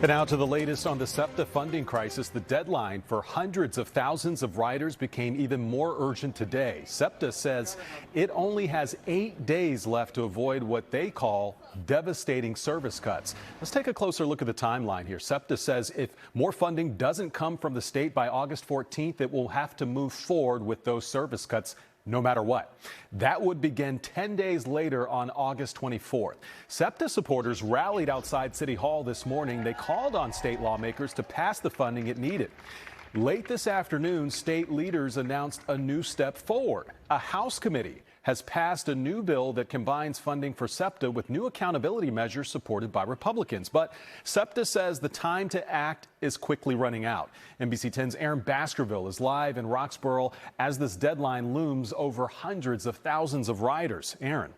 And now to the latest on the SEPTA funding crisis. The deadline for hundreds of thousands of riders became even more urgent today. SEPTA says it only has 8 days left to avoid what they call devastating service cuts. Let's take a closer look at the timeline here. SEPTA says if more funding doesn't come from the state by August 14th, it will have to move forward with those service cuts no matter what. That would begin 10 days later on August 24th. SEPTA supporters rallied outside City Hall this morning. They called on state lawmakers to pass the funding it needed. Late this afternoon, state leaders announced a new step forward. A House committee has passed a new bill that combines funding for SEPTA with new accountability measures supported by Republicans. But SEPTA says the time to act is quickly running out. NBC 10's Aaron Baskerville is live in Roxborough as this deadline looms over hundreds of thousands of riders. Aaron.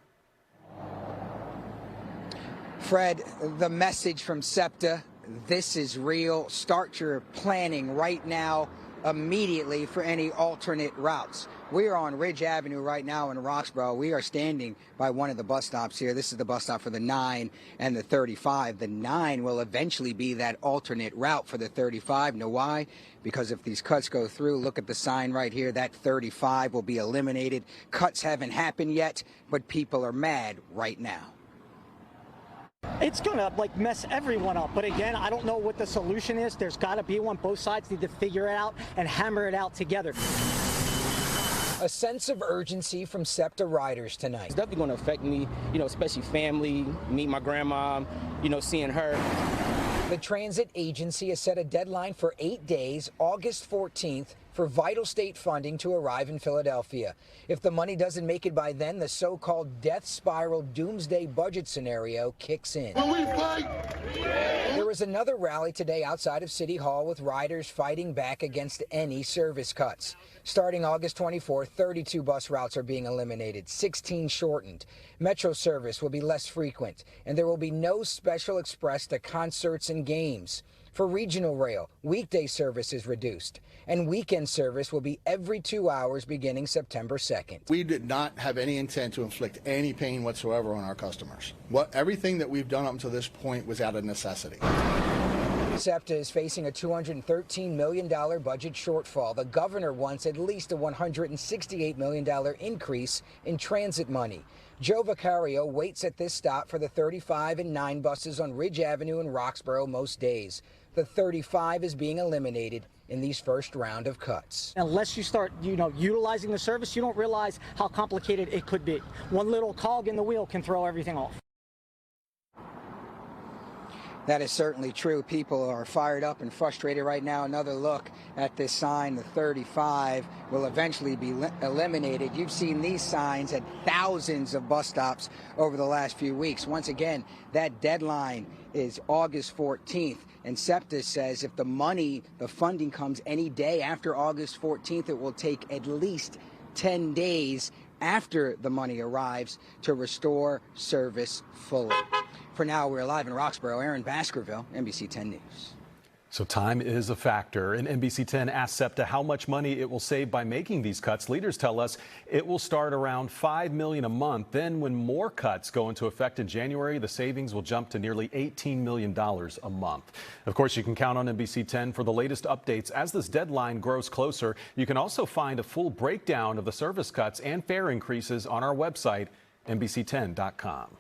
Fred, the message from SEPTA, this is real. Start your planning right now, immediately, for any alternate routes. We are on Ridge Avenue right now in Roxborough. We are standing by one of the bus stops here. This is the bus stop for the 9 and the 35. The 9 will eventually be that alternate route for the 35. Know why? Because if these cuts go through, look at the sign right here, that 35 will be eliminated. Cuts haven't happened yet, but people are mad right now. It's going to mess everyone up. But again, I don't know what the solution is. There's got to be one. Both sides need to figure it out and hammer it out together. A sense of urgency from SEPTA riders tonight. It's definitely going to affect me, especially family, meet my grandma, seeing her. The transit agency has set a deadline for 8 days, August 14th, for vital state funding to arrive in Philadelphia. If the money doesn't make it by then, the so-called death spiral doomsday budget scenario kicks in. There was another rally today outside of City Hall with riders fighting back against any service cuts. Starting August 24th, 32 bus routes are being eliminated, 16 shortened. Metro service will be less frequent, and there will be no special express to concerts and games. For regional rail, weekday service is reduced, and weekend service will be every 2 hours beginning September 2nd. We did not have any intent to inflict any pain whatsoever on our customers. Everything that we've done up until this point was out of necessity. SEPTA is facing a $213 million budget shortfall. The governor wants at least a $168 million increase in transit money. Joe Vicario waits at this stop for the 35 and 9 buses on Ridge Avenue in Roxborough most days. The 35 is being eliminated in these first round of cuts. Unless you start, utilizing the service, you don't realize how complicated it could be. One little cog in the wheel can throw everything off. That is certainly true. People are fired up and frustrated right now. Another look at this sign, the 35 will eventually be eliminated. You've seen these signs at thousands of bus stops over the last few weeks. Once again, that deadline is August 14th. And SEPTA says if the funding comes any day after August 14th, it will take at least 10 days after the money arrives to restore service fully. For now, we're live in Roxborough. Aaron Baskerville, NBC 10 News. So time is a factor, and NBC 10 asked SEPTA how much money it will save by making these cuts. Leaders tell us it will start around $5 million a month. Then when more cuts go into effect in January, the savings will jump to nearly $18 million a month. Of course, you can count on NBC 10 for the latest updates as this deadline grows closer. You can also find a full breakdown of the service cuts and fare increases on our website, NBC10.com.